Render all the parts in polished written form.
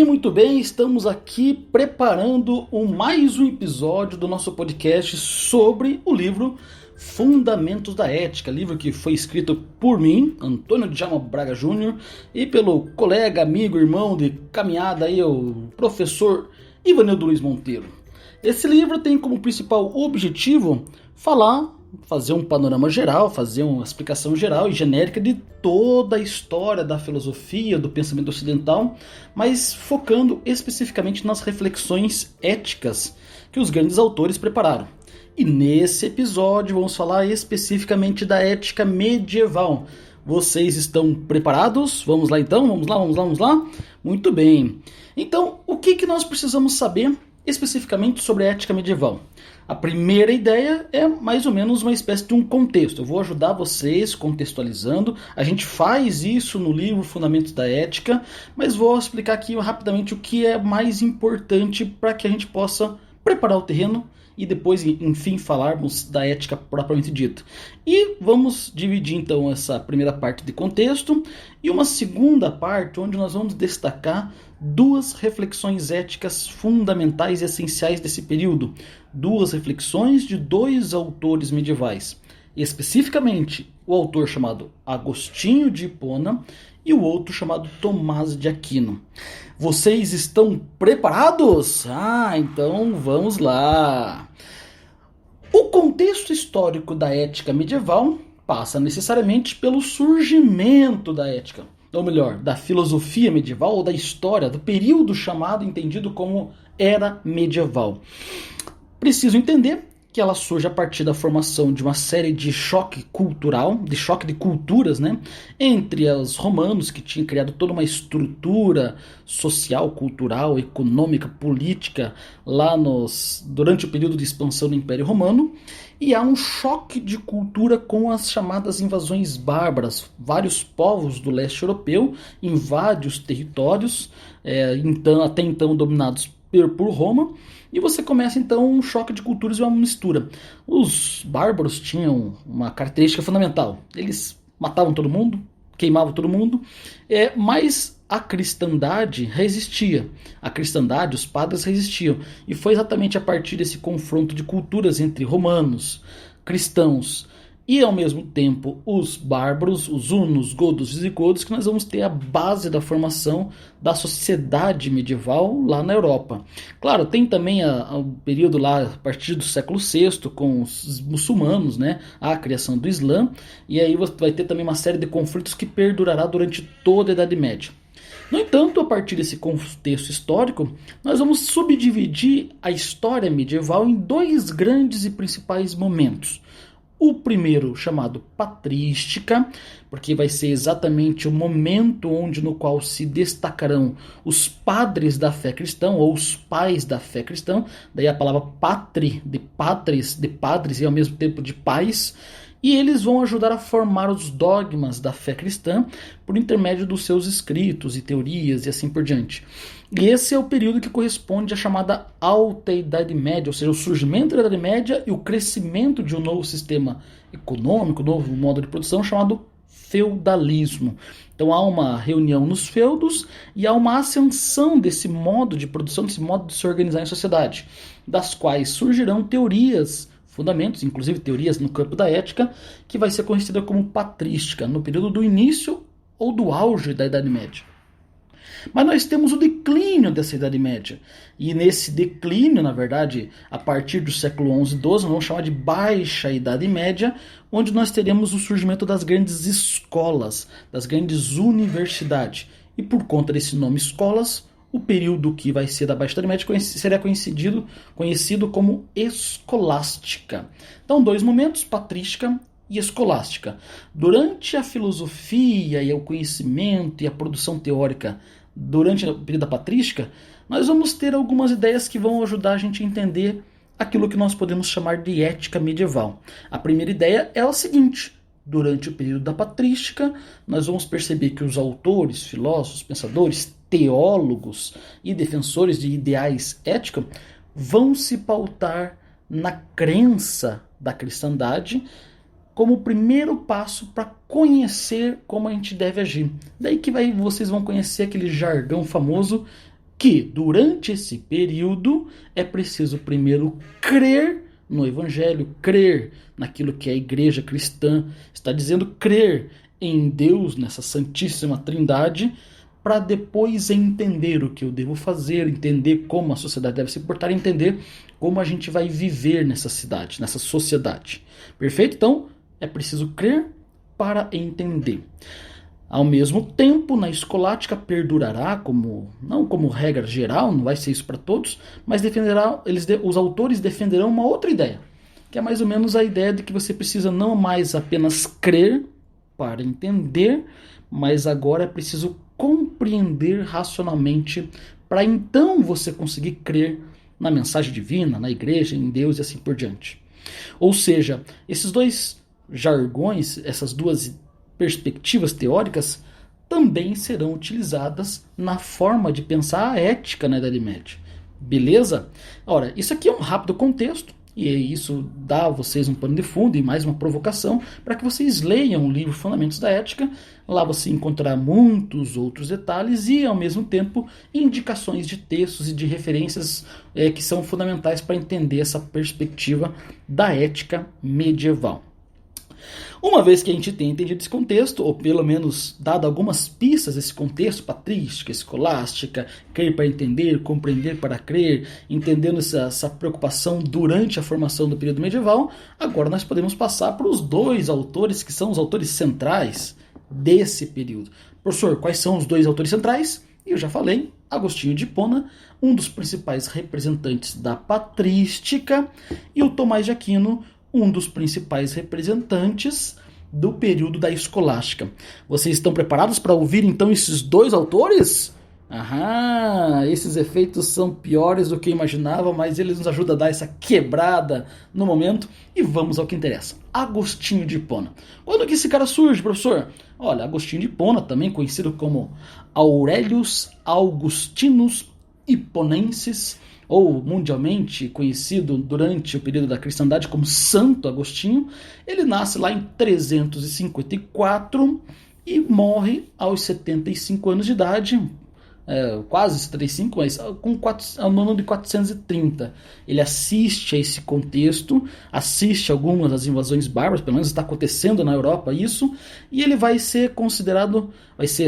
muito bem, estamos aqui preparando mais um episódio do nosso podcast sobre o livro Fundamentos da Ética, livro que foi escrito por mim, Antônio Djalma Braga Júnior, e pelo colega, amigo, irmão de caminhada aí, o professor Ivanildo Luiz Monteiro. Esse livro tem como principal objetivo fazer um panorama geral, fazer uma explicação geral e genérica de toda a história da filosofia, do pensamento ocidental, mas focando especificamente nas reflexões éticas que os grandes autores prepararam. E nesse episódio vamos falar especificamente da ética medieval. Vocês estão preparados? Vamos lá então? Vamos lá? Muito bem. Então, o que nós precisamos saber especificamente sobre a ética medieval? A primeira ideia é mais ou menos uma espécie de um contexto. Eu vou ajudar vocês contextualizando. A gente faz isso no livro Fundamentos da Ética, mas vou explicar aqui rapidamente o que é mais importante para que a gente possa preparar o terreno e depois, enfim, falarmos da ética propriamente dita. E vamos dividir então essa primeira parte de contexto e uma segunda parte onde nós vamos destacar duas reflexões éticas fundamentais e essenciais desse período. Duas reflexões de dois autores medievais. Especificamente, o autor chamado Agostinho de Hipona e o outro chamado Tomás de Aquino. Vocês estão preparados? Então vamos lá. O contexto histórico da ética medieval passa necessariamente pelo surgimento da ética, ou melhor, da filosofia medieval ou da história, do período chamado, entendido como Era Medieval. Preciso entender que ela surge a partir da formação de uma série de choque cultural, de choque de culturas, entre os romanos, que tinham criado toda uma estrutura social, cultural, econômica, política, durante o período de expansão do Império Romano, e há um choque de cultura com as chamadas invasões bárbaras. Vários povos do leste europeu invadem os territórios, até então dominados por Roma, e você começa então um choque de culturas e uma mistura. Os bárbaros tinham uma característica fundamental: eles matavam todo mundo, queimavam todo mundo, mas a cristandade resistia. A cristandade, os padres resistiam, e foi exatamente a partir desse confronto de culturas entre romanos, cristãos e ao mesmo tempo os bárbaros, os hunos, godos, visigodos, que nós vamos ter a base da formação da sociedade medieval lá na Europa. Claro, tem também o período lá a partir do século VI com os muçulmanos, a criação do Islã, e aí você vai ter também uma série de conflitos que perdurará durante toda a Idade Média. No entanto, a partir desse contexto histórico, nós vamos subdividir a história medieval em dois grandes e principais momentos. O primeiro, chamado patrística, porque vai ser exatamente o momento no qual se destacarão os padres da fé cristã, ou os pais da fé cristã, daí a palavra patri, de patres, de padres e ao mesmo tempo de pais, e eles vão ajudar a formar os dogmas da fé cristã por intermédio dos seus escritos e teorias e assim por diante. E esse é o período que corresponde à chamada Alta Idade Média, ou seja, o surgimento da Idade Média e o crescimento de um novo sistema econômico, um novo modo de produção chamado feudalismo. Então há uma reunião nos feudos e há uma ascensão desse modo de produção, desse modo de se organizar em sociedade, das quais surgirão teorias, fundamentos, inclusive teorias no campo da ética, que vai ser conhecida como patrística, no período do início ou do auge da Idade Média. Mas nós temos o declínio dessa Idade Média. E nesse declínio, na verdade, a partir do século XI e XII, vamos chamar de Baixa Idade Média, onde nós teremos o surgimento das grandes escolas, das grandes universidades. E por conta desse nome escolas, o período que vai ser da Baixa Idade Média será conhecido como escolástica. Então, dois momentos, patrística e escolástica. Durante a filosofia e o conhecimento e a produção teórica, durante o período da patrística, nós vamos ter algumas ideias que vão ajudar a gente a entender aquilo que nós podemos chamar de ética medieval. A primeira ideia é a seguinte: durante o período da patrística, nós vamos perceber que os autores, filósofos, pensadores, teólogos e defensores de ideais éticos vão se pautar na crença da cristandade como o primeiro passo para conhecer como a gente deve agir. Daí que vocês vão conhecer aquele jargão famoso que durante esse período é preciso primeiro crer no Evangelho, crer naquilo que a igreja cristã está dizendo, crer em Deus, nessa Santíssima Trindade, para depois entender o que eu devo fazer, entender como a sociedade deve se portar, entender como a gente vai viver nessa cidade, nessa sociedade. Perfeito? Então, é preciso crer para entender. Ao mesmo tempo, na escolástica perdurará, não como regra geral, não vai ser isso para todos, mas os autores defenderão uma outra ideia, que é mais ou menos a ideia de que você precisa não mais apenas crer para entender, mas agora é preciso compreender racionalmente para então você conseguir crer na mensagem divina, na igreja, em Deus e assim por diante. Ou seja, esses dois jargões, essas duas perspectivas teóricas também serão utilizadas na forma de pensar a ética na Idade Média. Beleza? Ora, isso aqui é um rápido contexto e isso dá a vocês um pano de fundo e mais uma provocação para que vocês leiam o livro Fundamentos da Ética. Lá você encontrará muitos outros detalhes e, ao mesmo tempo, indicações de textos e de referências que são fundamentais para entender essa perspectiva da ética medieval. Uma vez que a gente tenha entendido esse contexto, ou pelo menos dado algumas pistas desse contexto, patrística, escolástica, crer para entender, compreender para crer, entendendo essa preocupação durante a formação do período medieval, agora nós podemos passar para os dois autores que são os autores centrais desse período. Professor, quais são os dois autores centrais? E eu já falei, Agostinho de Hipona, um dos principais representantes da patrística, e o Tomás de Aquino, um dos principais representantes do período da escolástica. Vocês estão preparados para ouvir então esses dois autores? Esses efeitos são piores do que eu imaginava, mas eles nos ajudam a dar essa quebrada no momento. E vamos ao que interessa. Agostinho de Hipona. Quando que esse cara surge, professor? Olha, Agostinho de Hipona, também conhecido como Aurelius Augustinus Hiponensis, ou mundialmente conhecido durante o período da cristandade como Santo Agostinho, ele nasce lá em 354 e morre aos 75 anos de idade, quase 75, mas ao ano de 430. Ele assiste a esse contexto, assiste algumas das invasões bárbaras, pelo menos está acontecendo na Europa isso, e ele vai ser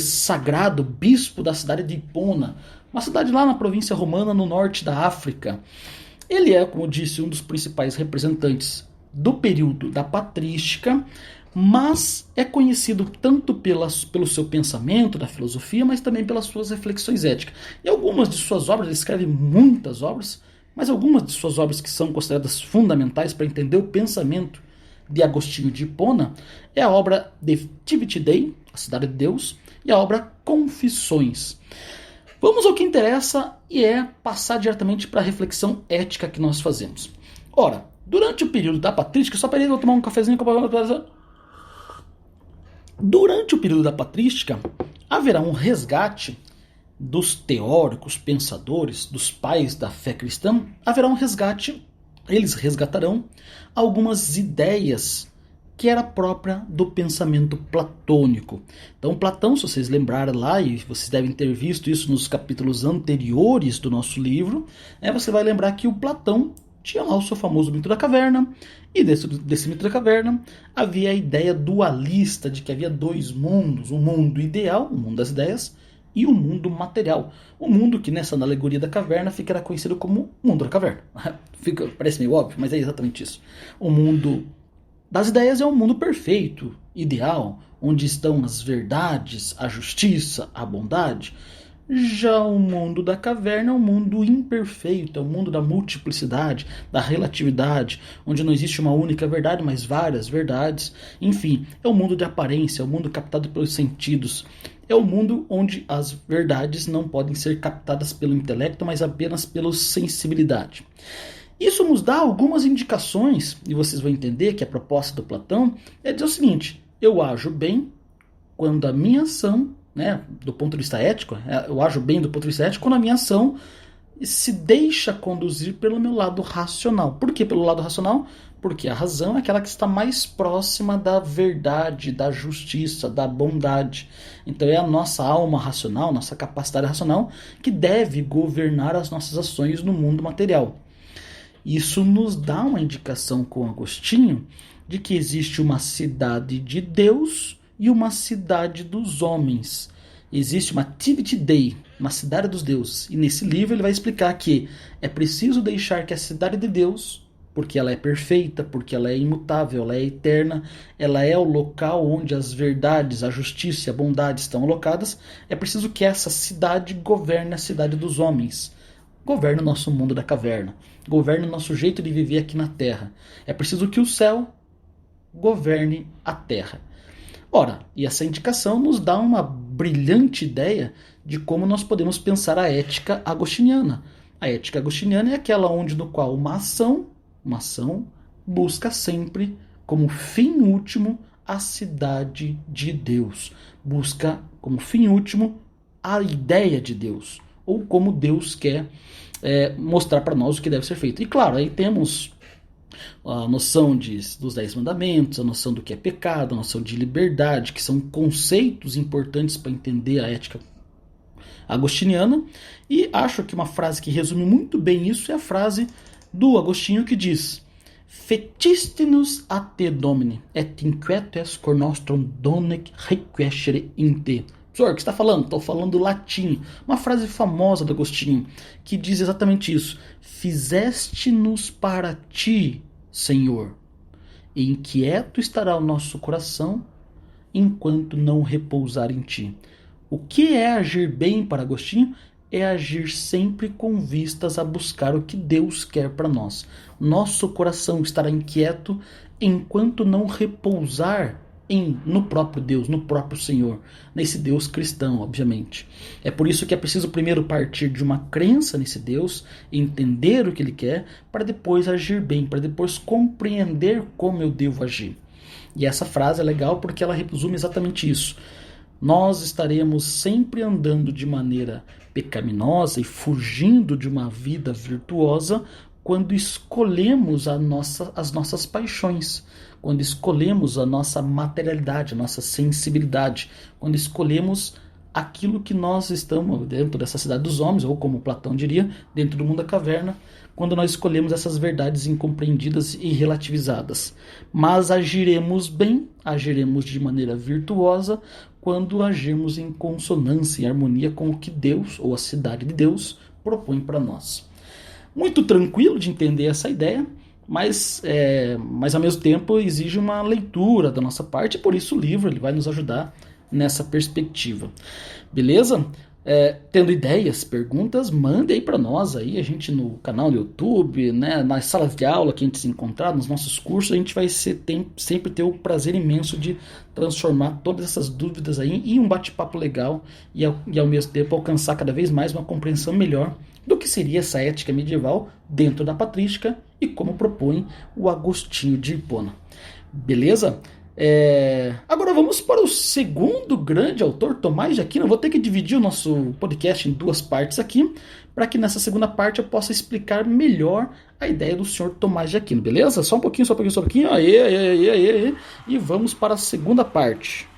sagrado bispo da cidade de Hipona, uma cidade lá na província romana, no norte da África. Ele é, como disse, um dos principais representantes do período da patrística, mas é conhecido tanto pelo seu pensamento, da filosofia, mas também pelas suas reflexões éticas. E algumas de suas obras, ele escreve muitas obras, mas algumas de suas obras que são consideradas fundamentais para entender o pensamento de Agostinho de Hipona é a obra De Civite Dei, A Cidade de Deus, e a obra Confissões. Vamos ao que interessa e é passar diretamente para a reflexão ética que nós fazemos. Ora, durante o período da patrística, só peraí, vou tomar um cafezinho. Durante o período da patrística, haverá um resgate dos teóricos, pensadores, dos pais da fé cristã. Haverá um resgate, eles resgatarão algumas ideias que era própria do pensamento platônico. Então Platão, se vocês lembrarem lá, e vocês devem ter visto isso nos capítulos anteriores do nosso livro, você vai lembrar que o Platão tinha lá o seu famoso mito da caverna, e desse mito da caverna havia a ideia dualista de que havia dois mundos, um mundo ideal, o mundo das ideias, e o mundo material. O mundo que nessa alegoria da caverna ficará conhecido como mundo da caverna. Parece meio óbvio, mas é exatamente isso. O mundo das ideias é um mundo perfeito, ideal, onde estão as verdades, a justiça, a bondade. Já o mundo da caverna é um mundo imperfeito, é um mundo da multiplicidade, da relatividade, onde não existe uma única verdade, mas várias verdades. Enfim, é um mundo de aparência, é um mundo captado pelos sentidos. É um mundo onde as verdades não podem ser captadas pelo intelecto, mas apenas pela sensibilidade. Isso nos dá algumas indicações, e vocês vão entender que a proposta do Platão é dizer o seguinte: eu ajo bem quando a minha ação, do ponto de vista ético, eu ajo bem do ponto de vista ético quando a minha ação se deixa conduzir pelo meu lado racional. Por que pelo lado racional? Porque a razão é aquela que está mais próxima da verdade, da justiça, da bondade. Então é a nossa alma racional, nossa capacidade racional, que deve governar as nossas ações no mundo material. Isso nos dá uma indicação com Agostinho de que existe uma cidade de Deus e uma cidade dos homens. Existe uma Tivit Dei, uma cidade dos deuses. E nesse livro ele vai explicar que é preciso deixar que a cidade de Deus, porque ela é perfeita, porque ela é imutável, ela é eterna, ela é o local onde as verdades, a justiça e a bondade estão alocadas, é preciso que essa cidade governe a cidade dos homens. Governe o nosso mundo da caverna. Governe o nosso jeito de viver aqui na Terra. É preciso que o céu governe a Terra. Ora, e essa indicação nos dá uma brilhante ideia de como nós podemos pensar a ética agostiniana. A ética agostiniana é aquela onde no qual uma ação busca sempre como fim último a cidade de Deus. Busca como fim último a ideia de Deus, ou como Deus quer mostrar para nós o que deve ser feito. E claro, aí temos a noção dos 10 mandamentos, a noção do que é pecado, a noção de liberdade, que são conceitos importantes para entender a ética agostiniana. E acho que uma frase que resume muito bem isso é a frase do Agostinho que diz: Fectistinus a te domine, et inquietes cor nostrum donec requiescere in te. Professor, o que você está falando? Estou falando latim. Uma frase famosa do Agostinho que diz exatamente isso. Fizeste-nos para ti, Senhor, e inquieto estará o nosso coração enquanto não repousar em ti. O que é agir bem para Agostinho? É agir sempre com vistas a buscar o que Deus quer para nós. Nosso coração estará inquieto enquanto não repousar no próprio Deus, no próprio Senhor, nesse Deus cristão, obviamente. É por isso que é preciso primeiro partir de uma crença nesse Deus, entender o que Ele quer, para depois agir bem, para depois compreender como eu devo agir. E essa frase é legal porque ela resume exatamente isso. Nós estaremos sempre andando de maneira pecaminosa e fugindo de uma vida virtuosa quando escolhemos as nossas paixões, quando escolhemos a nossa materialidade, a nossa sensibilidade, quando escolhemos aquilo que nós estamos dentro dessa cidade dos homens, ou como Platão diria, dentro do mundo da caverna, quando nós escolhemos essas verdades incompreendidas e relativizadas. Mas agiremos bem, agiremos de maneira virtuosa, quando agirmos em consonância, em harmonia com o que Deus, ou a cidade de Deus, propõe para nós. Muito tranquilo de entender essa ideia, mas ao mesmo tempo exige uma leitura da nossa parte, e por isso o livro ele vai nos ajudar nessa perspectiva. Beleza? Tendo ideias, perguntas, mande aí para nós, aí, a gente no canal do YouTube, né, nas salas de aula que a gente se encontrar, nos nossos cursos, a gente vai sempre ter o prazer imenso de transformar todas essas dúvidas aí em um bate-papo legal e ao mesmo tempo alcançar cada vez mais uma compreensão melhor do que seria essa ética medieval dentro da patrística e como propõe o Agostinho de Hipona. Beleza? Agora vamos para o segundo grande autor, Tomás de Aquino. Eu vou ter que dividir o nosso podcast em duas partes aqui, para que nessa segunda parte eu possa explicar melhor a ideia do senhor Tomás de Aquino, beleza? Só um pouquinho, e vamos para a segunda parte.